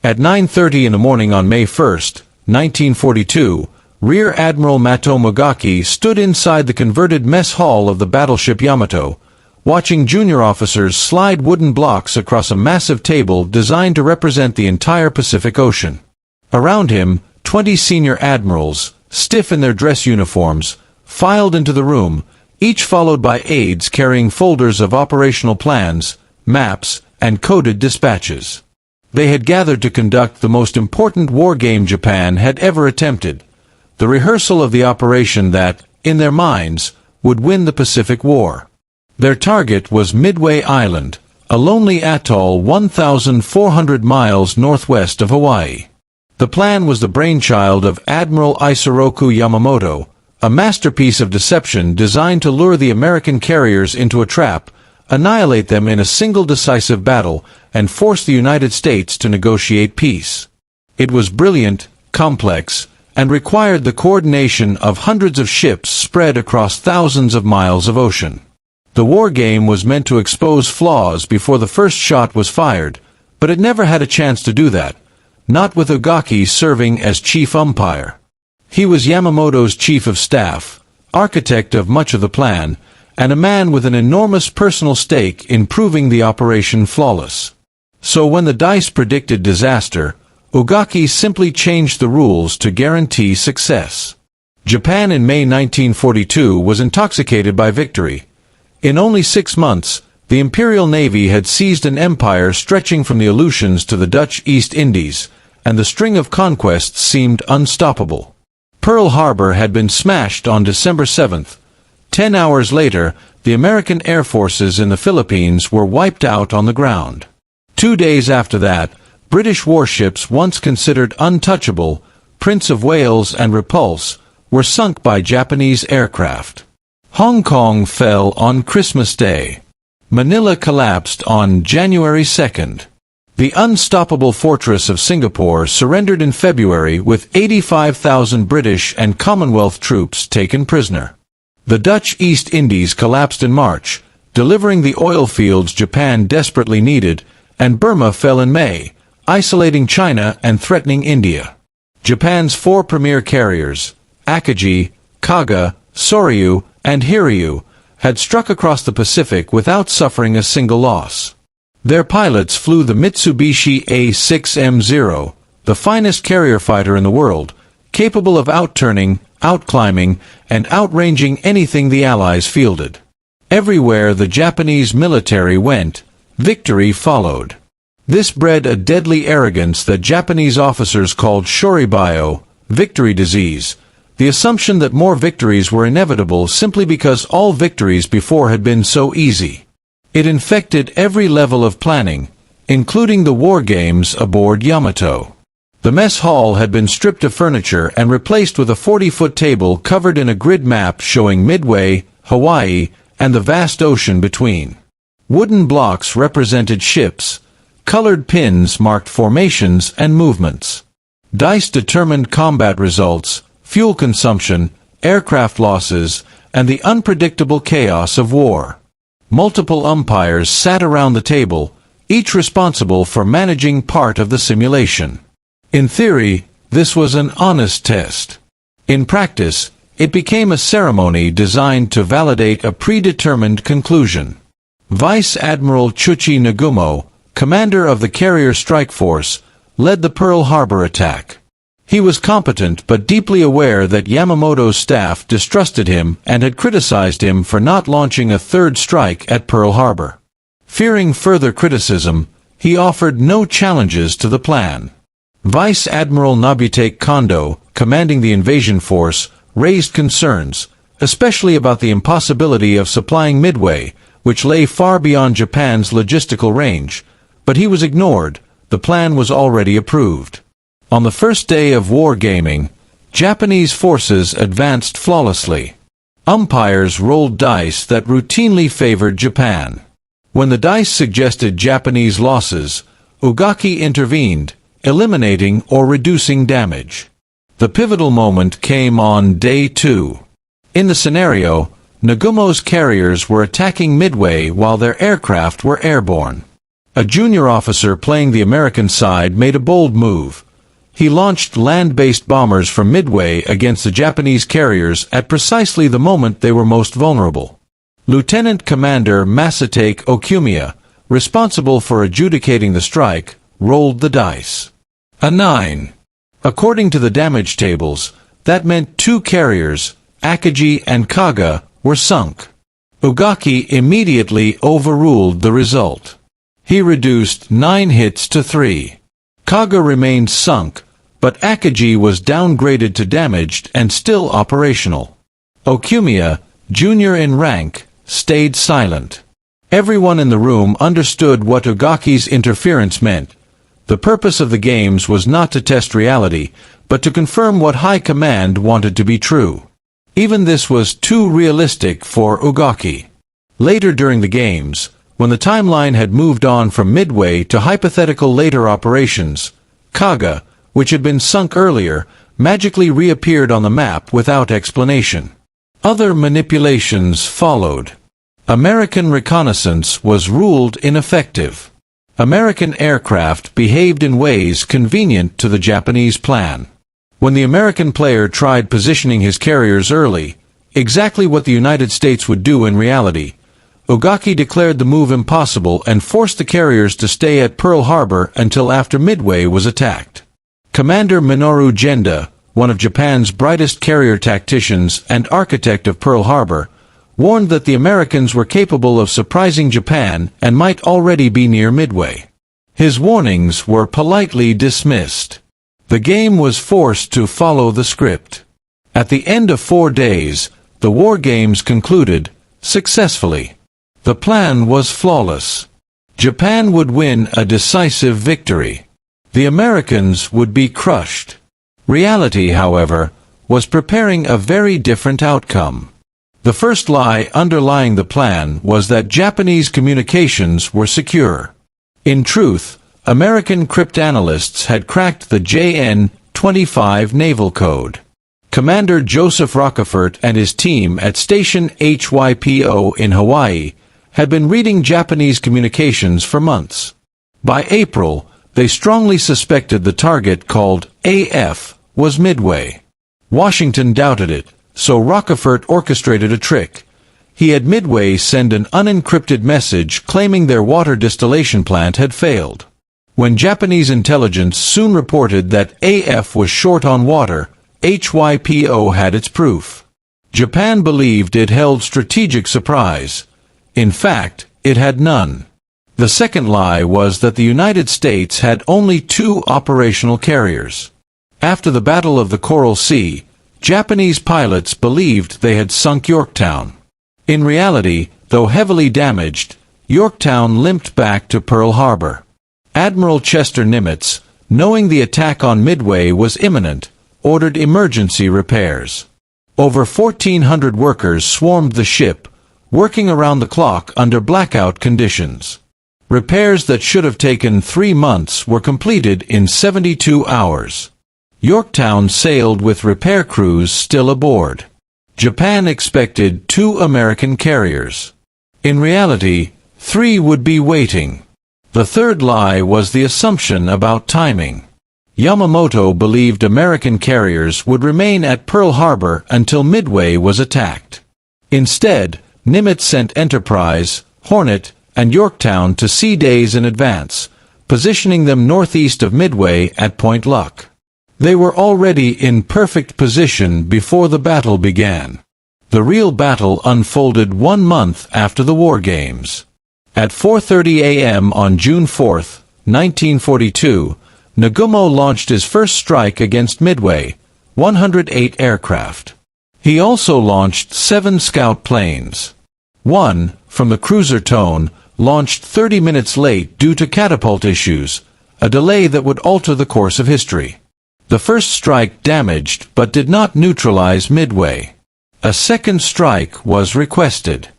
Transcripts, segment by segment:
At 9:30 in the morning on May 1, 1942, Rear Admiral Matome Ugaki stood inside the converted mess hall of the battleship Yamato, watching junior officers slide wooden blocks across a massive table designed to represent the entire Pacific Ocean. Around him, 20 senior admirals, stiff in their dress uniforms, filed into the room, each followed by aides carrying folders of operational plans, maps, and coded dispatches. They had gathered to conduct the most important war game Japan had ever attempted, the rehearsal of the operation that, in their minds, would win the Pacific War. Their target was Midway Island, a lonely atoll 1,400 miles northwest of Hawaii. The plan was the brainchild of Admiral Yamamoto, a masterpiece of deception designed to lure the American carriers into a trap, annihilate them in a single decisive battle, and force the United States to negotiate peace. It was brilliant, complex, and required the coordination of hundreds of ships spread across thousands of miles of ocean. The war game was meant to expose flaws before the first shot was fired, but it never had a chance to do that, not with Ugaki serving as chief umpire. He was Yamamoto's chief of staff, architect of much of the plan, and a man with an enormous personal stake in proving the operation flawless. So when the dice predicted disaster, Ugaki simply changed the rules to guarantee success. Japan in May 1942 was intoxicated by victory. In only 6 months, the Imperial Navy had seized an empire stretching from the Aleutians to the Dutch East Indies, and the string of conquests seemed unstoppable. Pearl Harbor had been smashed on December 7th. 10 hours later, the American air forces in the Philippines were wiped out on the ground. 2 days after that, British warships once considered untouchable, Prince of Wales and Repulse, were sunk by Japanese aircraft. Hong Kong fell on Christmas Day. Manila collapsed on January 2nd. The unstoppable fortress of Singapore surrendered in February with 85,000 British and Commonwealth troops taken prisoner. The Dutch East Indies collapsed in March, delivering the oil fields Japan desperately needed, and Burma fell in May, isolating China and threatening India. Japan's 4 premier carriers, Akagi, Kaga, Soryu, and Hiryu, had struck across the Pacific without suffering a single loss. Their pilots flew the Mitsubishi A6M0, the finest carrier fighter in the world, capable of outturning, outclimbing, and outranging anything the Allies fielded. Everywhere the Japanese military went, victory followed. This bred a deadly arrogance that Japanese officers called shoribyo, victory disease, the assumption that more victories were inevitable simply because all victories before had been so easy. It infected every level of planning, including the war games aboard Yamato. The mess hall had been stripped of furniture and replaced with a 40-foot table covered in a grid map showing Midway, Hawaii, and the vast ocean between. Wooden blocks represented ships. Colored pins marked formations and movements. Dice determined combat results, fuel consumption, aircraft losses, and the unpredictable chaos of war. Multiple umpires sat around the table, each responsible for managing part of the simulation. In theory, this was an honest test. In practice, it became a ceremony designed to validate a predetermined conclusion. Vice Admiral Chuchi Nagumo, commander of the carrier strike force, led the Pearl Harbor attack. He was competent but deeply aware that Yamamoto's staff distrusted him and had criticized him for not launching a third strike at Pearl Harbor. Fearing further criticism, he offered no challenges to the plan. Vice Admiral Nobutake Kondo, commanding the invasion force, raised concerns, especially about the impossibility of supplying Midway, which lay far beyond Japan's logistical range, but he was ignored. The plan was already approved. On the first day of war gaming, Japanese forces advanced flawlessly. Umpires rolled dice that routinely favored Japan. When the dice suggested Japanese losses, Ugaki intervened, eliminating or reducing damage. The pivotal moment came on day 2. In the scenario, Nagumo's carriers were attacking Midway while their aircraft were airborne. A junior officer playing the American side made a bold move. He launched land-based bombers from Midway against the Japanese carriers at precisely the moment they were most vulnerable. Lieutenant Commander Masatake Okumiya, responsible for adjudicating the strike, rolled the dice. A 9. According to the damage tables, that meant 2 carriers, Akagi and Kaga, were sunk. Ugaki immediately overruled the result. He reduced 9 hits to 3. Kaga remained sunk, but Akagi was downgraded to damaged and still operational. Okumiya, junior in rank, stayed silent. Everyone in the room understood what Ugaki's interference meant. The purpose of the games was not to test reality, but to confirm what High Command wanted to be true. Even this was too realistic for Ugaki. Later during the games, when the timeline had moved on from Midway to hypothetical later operations, Kaga, which had been sunk earlier, magically reappeared on the map without explanation. Other manipulations followed. American reconnaissance was ruled ineffective. American aircraft behaved in ways convenient to the Japanese plan. When the American player tried positioning his carriers early, exactly what the United States would do in reality, Ugaki declared the move impossible and forced the carriers to stay at Pearl Harbor until after Midway was attacked. Commander Minoru Genda, one of Japan's brightest carrier tacticians and architect of Pearl Harbor, warned that the Americans were capable of surprising Japan and might already be near Midway. His warnings were politely dismissed. The game was forced to follow the script. At the end of 4 days, the war games concluded successfully. The plan was flawless. Japan would win a decisive victory. The Americans would be crushed. Reality, however, was preparing a very different outcome. The first lie underlying the plan was that Japanese communications were secure. In truth, American cryptanalysts had cracked the JN-25 naval code. Commander Joseph Rockefort and his team at Station HYPO in Hawaii had been reading Japanese communications for months. By April, they strongly suspected the target, called AF, was Midway. Washington doubted it, so Rockefort orchestrated a trick. He had Midway send an unencrypted message claiming their water distillation plant had failed. When Japanese intelligence soon reported that AF was short on water, HYPO had its proof. Japan believed it held strategic surprise. In fact, it had none. The second lie was that the United States had only 2 operational carriers. After the Battle of the Coral Sea, Japanese pilots believed they had sunk Yorktown. In reality, though heavily damaged, Yorktown limped back to Pearl Harbor. Admiral Chester Nimitz, knowing the attack on Midway was imminent, ordered emergency repairs. Over 1,400 workers swarmed the ship, working around the clock under blackout conditions. Repairs that should have taken 3 months were completed in 72 hours. Yorktown sailed with repair crews still aboard. Japan expected 2 American carriers. In reality, 3 would be waiting. The third lie was the assumption about timing. Yamamoto believed American carriers would remain at Pearl Harbor until Midway was attacked. Instead, Nimitz sent Enterprise, Hornet, and Yorktown to sea days in advance, positioning them northeast of Midway at Point Luck. They were already in perfect position before the battle began. The real battle unfolded 1 month after the war games. At 4:30 a.m. on June 4, 1942, Nagumo launched his first strike against Midway, 108 aircraft. He also launched 7 scout planes. One, from the cruiser Tone, launched 30 minutes late due to catapult issues, a delay that would alter the course of history. The first strike damaged but did not neutralize Midway. A second strike was requested.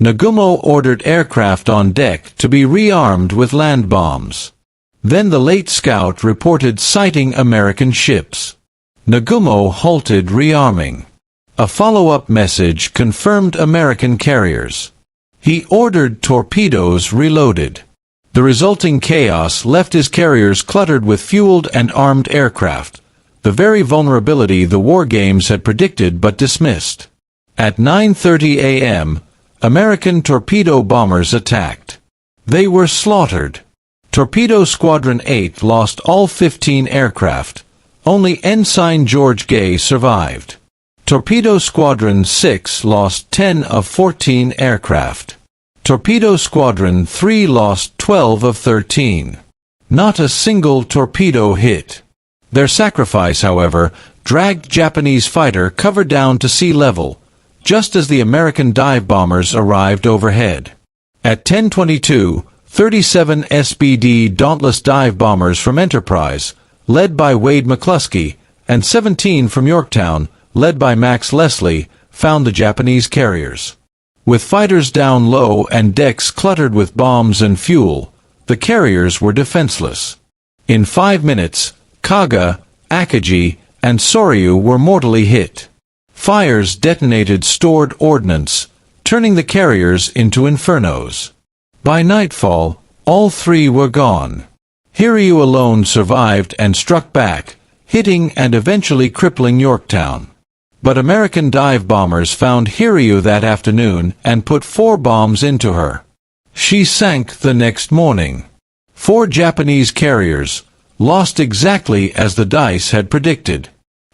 Nagumo ordered aircraft on deck to be rearmed with land bombs. Then the late scout reported sighting American ships. Nagumo halted rearming. A follow-up message confirmed American carriers. He ordered torpedoes reloaded. The resulting chaos left his carriers cluttered with fueled and armed aircraft, the very vulnerability the war games had predicted but dismissed. At 9:30 a.m., American torpedo bombers attacked. They were slaughtered. Torpedo Squadron 8 lost all 15 aircraft. Only Ensign George Gay survived. Torpedo Squadron 6 lost 10 of 14 aircraft. Torpedo Squadron 3 lost 12 of 13. Not a single torpedo hit. Their sacrifice, however, dragged Japanese fighter cover down to sea level, just as the American dive bombers arrived overhead. At 10:22, 37 SBD Dauntless dive bombers from Enterprise, led by Wade McCluskey, and 17 from Yorktown, led by Max Leslie, found the Japanese carriers. With fighters down low and decks cluttered with bombs and fuel, the carriers were defenseless. In 5 minutes, Kaga, Akagi, and Soryu were mortally hit. Fires detonated stored ordnance, turning the carriers into infernos. By nightfall, all three were gone. Hiryu alone survived and struck back, hitting and eventually crippling Yorktown. But American dive bombers found Hiryu that afternoon and put 4 bombs into her. She sank the next morning. 4 Japanese carriers, lost exactly as the dice had predicted.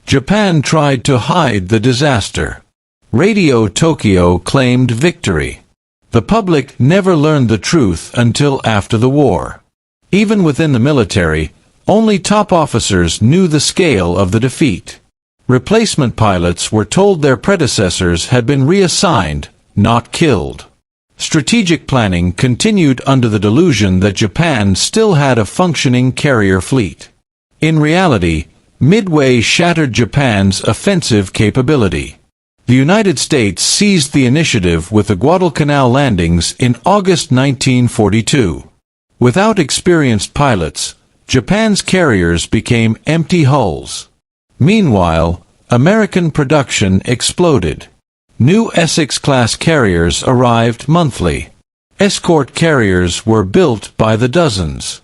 Japan tried to hide the disaster. Radio Tokyo claimed victory. The public never learned the truth until after the war. Even within the military, only top officers knew the scale of the defeat. Replacement pilots were told their predecessors had been reassigned, not killed. Strategic planning continued under the delusion that Japan still had a functioning carrier fleet. In reality, Midway shattered Japan's offensive capability. The United States seized the initiative with the Guadalcanal landings in August 1942. Without experienced pilots, Japan's carriers became empty hulls. Meanwhile, American production exploded. New Essex-class carriers arrived monthly. Escort carriers were built by the dozens.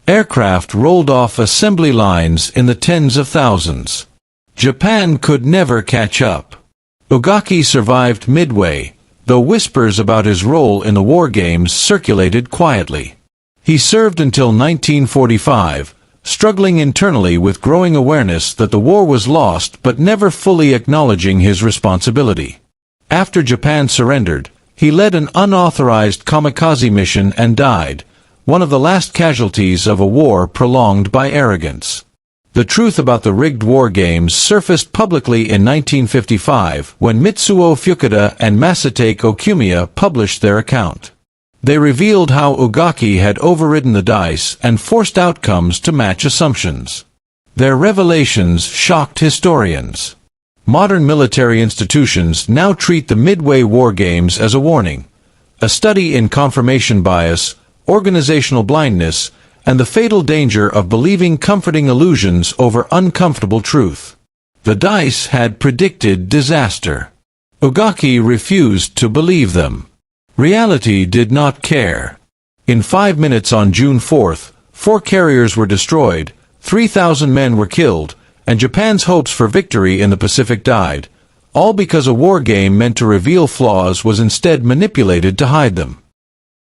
Aircraft rolled off assembly lines in the tens of thousands. Japan could never catch up. Ugaki survived Midway, though whispers about his role in the war games circulated quietly. He served until 1945, struggling internally with growing awareness that the war was lost but never fully acknowledging his responsibility. After Japan surrendered, he led an unauthorized kamikaze mission and died, one of the last casualties of a war prolonged by arrogance. The truth about the rigged war games surfaced publicly in 1955 when Mitsuo Fukuda and Masatake Okumiya published their account. They revealed how Ugaki had overridden the dice and forced outcomes to match assumptions. Their revelations shocked historians. Modern military institutions now treat the Midway war games as a warning, a study in confirmation bias, organizational blindness, and the fatal danger of believing comforting illusions over uncomfortable truth. The dice had predicted disaster. Ugaki refused to believe them. Reality did not care. In 5 minutes on June 4th, 4 carriers were destroyed, 3,000 men were killed, and Japan's hopes for victory in the Pacific died, all because a war game meant to reveal flaws was instead manipulated to hide them.